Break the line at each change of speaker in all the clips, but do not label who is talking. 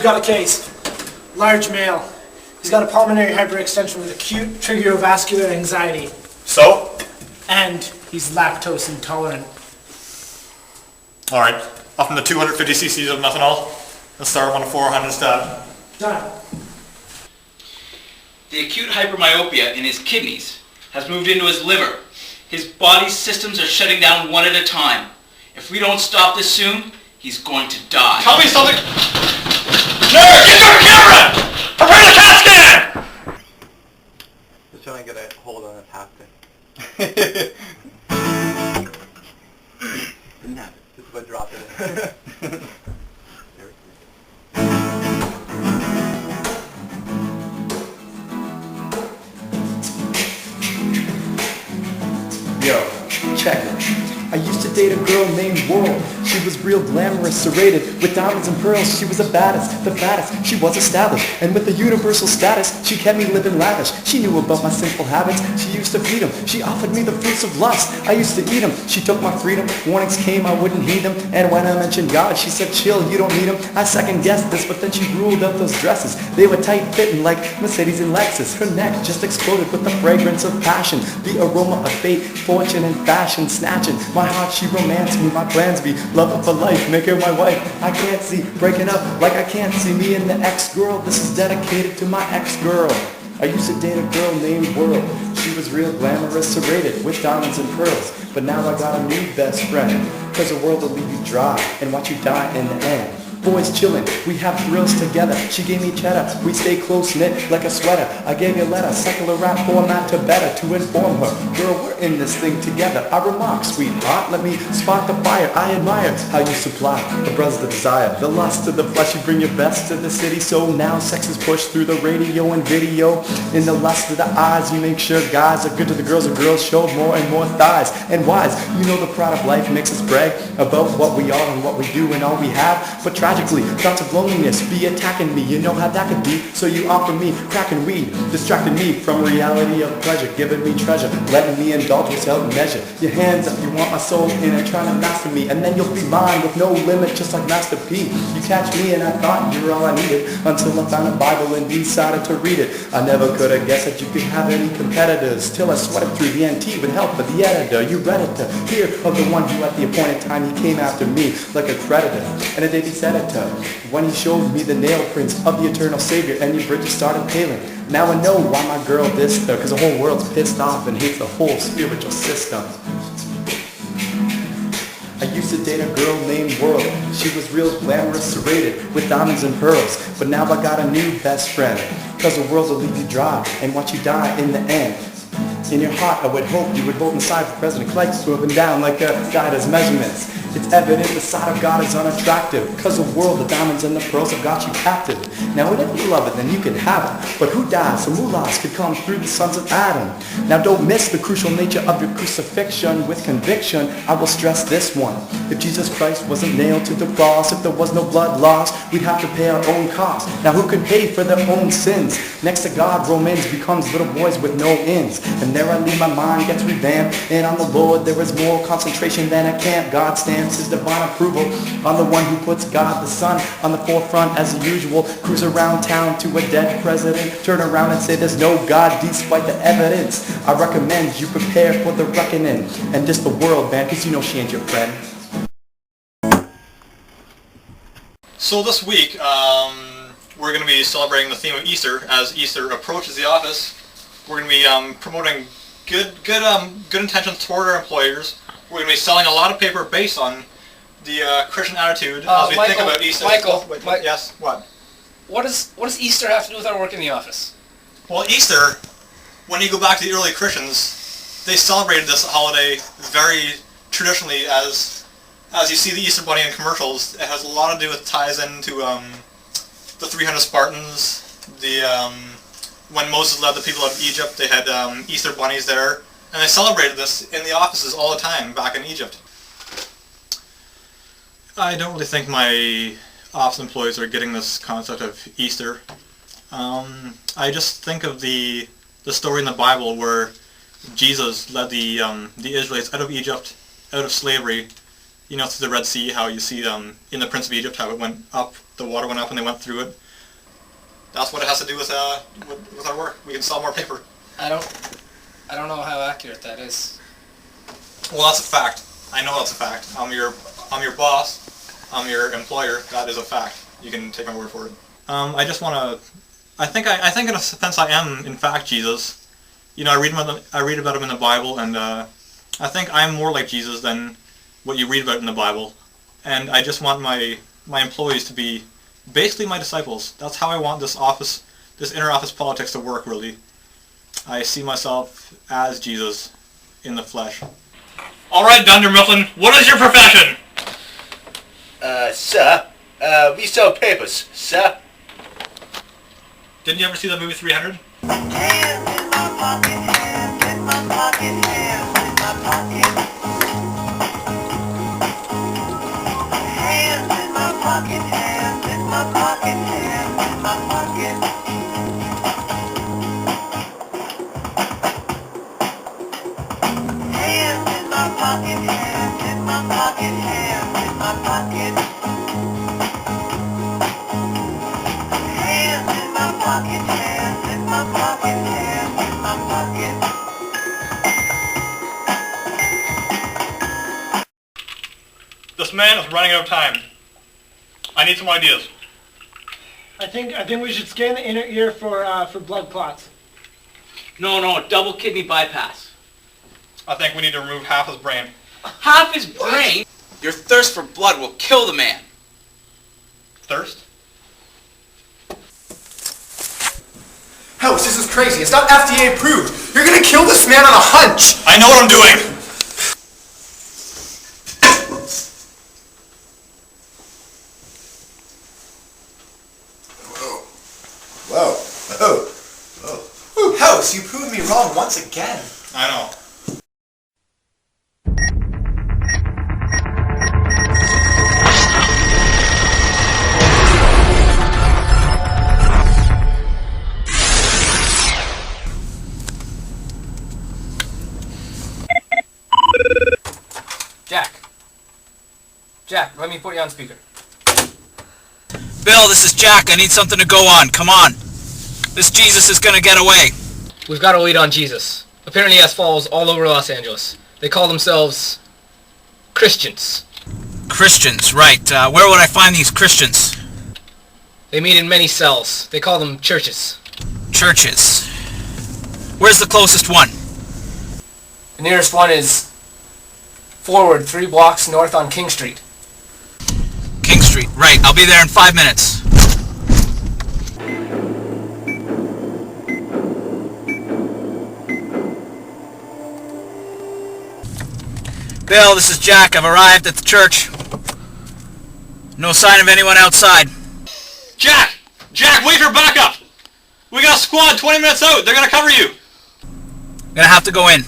got a case. Large male. He's got a pulmonary hyperextension with acute trigerovascular anxiety.
So?
And he's lactose intolerant.
Alright, up from the 250 cc's of methanol. Let's start on a 400 stab.
Done.
The acute hypermyopia in his kidneys has moved into his liver. His body's systems are shutting down one at a time. If we don't stop this soon, he's going to die.
Tell me something! Nurse, get your camera! Prepare the CAT scan!
Just trying to get a hold on his haptic. Didn't happen. Just about dropped it in.
Yo, check it. I used to date a girl named World. She was real glamorous, serrated with diamonds and pearls. She was the baddest, she was established. And with the universal status, she kept me living lavish. She knew about my sinful habits, she used to feed them. She offered me the fruits of lust, I used to eat them. She took my freedom, warnings came, I wouldn't heed them. And when I mentioned God, she said chill, you don't need him. I second guessed this, but then she ruled out those dresses. They were tight fitting like Mercedes and Lexus. Her neck just exploded with the fragrance of passion, the aroma of fate, fortune and fashion, snatching my heart. She romanced me, my plans be love her for life, make her my wife. I can't see breaking up like I can't see me and the ex-girl. This is dedicated to my ex-girl. I used to date a girl named World. She was real glamorous, serrated with diamonds and pearls. But now I got a new best friend, cause the world will leave you dry and watch you die in the end. Boys chillin', we have thrills together. She gave me cheddar, we stay close-knit like a sweater. I gave you a letter, secular rap format to better to inform her. Girl, we're in this thing together. I remark, sweetheart, let me spark the fire. I admire how you supply the brother's the desire, the lust of the flesh. You bring your best to the city, so now sex is pushed through the radio and video. In the lust of the eyes, you make sure guys are good to the girls, and girls show more and more thighs. And wise, you know the pride of life makes us brag about what we are and what we do and all we have. But tragically, thoughts of loneliness be attacking me. You know how that could be, so you offer me cracking weed, distracting me from reality of pleasure, giving me treasure, letting me indulge without measure. Your hands up, you want my soul in it, trying to master me, and then you'll be mine with no limit, just like Master P. You catch me and I thought you were all I needed, until I found a Bible and decided to read it. I never could have guessed that you could have any competitors, till I sweated through the NT with help of the editor. You read it to hear of the one who at the appointed time he came after me like a creditor, and a day he said it to when he showed me the nail prints of the eternal Savior, and your bridges started paling. Now I know why my girl dissed her, cause the whole world's pissed off and hates the whole spiritual system. I used to date a girl named World. She was real glamorous, serrated with diamonds and pearls. But now I got a new best friend, cause the world will leave you dry and watch you die in the end. In your heart, I would hope you would vote inside for President Clark, swerving down like a guy does measurements. It's evident the side of God is unattractive, cause the world, the diamonds and the pearls have got you captive. Now if you love it, then you can have it. But who dies so mullahs could come through the sons of Adam? Now don't miss the crucial nature of your crucifixion. With conviction, I will stress this one. If Jesus Christ wasn't nailed to the cross, if there was no blood lost, we'd have to pay our own cost. Now who could pay for their own sins? Next to God, Romans becomes little boys with no ends. And there I leave, my mind gets revamped, and on the Lord there is more concentration than a camp. God stamps his divine approval on the one who puts God the Son on the forefront as usual. Cruise around town to a dead president, turn around and say there's no God despite the evidence. I recommend you prepare for the reckoning, and just the world, man, cause you know she ain't your friend.
So this week, we're going to be celebrating the theme of Easter. As Easter approaches the office, we're going to be promoting good intentions toward our employers. We're going to be selling a lot of paper based on the Christian attitude as we think about Easter. Yes, what?
What does Easter have to do with our work in the office?
Well, Easter, when you go back to the early Christians, they celebrated this holiday very traditionally. As you see the Easter Bunny in commercials, it has a lot to do with, ties into the 300 Spartans. When Moses led the people out of Egypt, they had Easter bunnies there, and they celebrated this in the offices all the time back in Egypt. I don't really think my office employees are getting this concept of Easter. I just think of the story in the Bible where Jesus led the Israelites out of Egypt, out of slavery, through the Red Sea. How you see in the Prince of Egypt how it went up the water went up and they went through it. That's what it has to do with our work. We can sell more paper.
I don't know how accurate that is.
Well, that's a fact. I know that's a fact. I'm your boss. I'm your employer. That is a fact. You can take my word for it. I just want to. I think in a sense I am in fact Jesus. You know, I read about him in the Bible, and I think I'm more like Jesus than what you read about in the Bible. And I just want my employees to be basically my disciples. That's how I want this inter-office politics to work, really. I see myself as Jesus in the flesh. Alright, Dunder Mifflin, what is your profession?
Sir, we sell papers, sir.
Didn't you ever see the movie 300?
Hands in my pocket, hands in my pocket, hands in my pocket. Hands in my pocket, hands in my pocket, hands in my pocket. Hands in my pocket, hands in my pocket, hands in my pocket. Hands in my pocket, hands in my pocket, hands in my pocket.
This man is running out of time. I need some ideas.
I think we should scan the inner ear for blood clots.
No, double kidney bypass.
I think we need to remove half his brain.
Half his brain? Your thirst for blood will kill the man.
Thirst?
House, this is crazy. It's not FDA approved. You're gonna kill this man on a hunch.
I know what I'm doing!
Ooh, House, you proved me wrong once again.
I know.
Jack, let me put you on speaker.
Bill, this is Jack. I need something to go on. Come on. This Jesus is gonna get away.
We've got a lead on Jesus. Apparently he has followers all over Los Angeles. They call themselves Christians.
Christians, right. Where would I find these Christians?
They meet in many cells. They call them churches.
Churches. Where's the closest one?
The nearest one is forward 3 blocks north on King Street.
King Street, right. I'll be there in 5 minutes. Bill, this is Jack. I've arrived at the church. No sign of anyone outside.
Jack! Jack, wait for backup! We got a squad 20 minutes out. They're gonna cover you.
Gonna have to go in.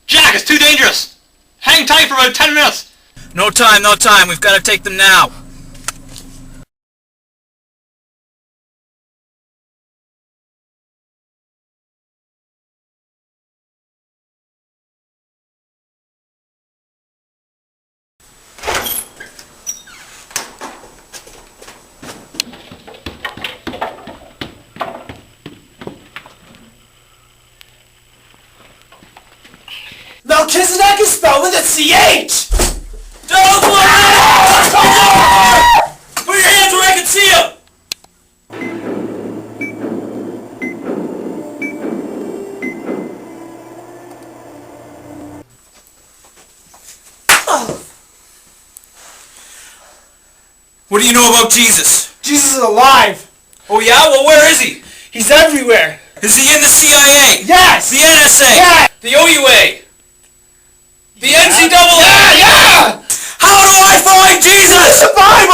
Jack, it's too dangerous. Hang tight for about 10 minutes.
No time, no time. We've got to take them now.
Melchizedek is spelled with a CH!
Don't look! Put your hands where I can see them! What do you know about Jesus?
Jesus is alive!
Oh yeah? Well, where is he?
He's everywhere!
Is he in the CIA?
Yes!
The NSA?
Yeah!
The OUA? The NCAA?
Yeah!
How do I find Jesus?
Survive!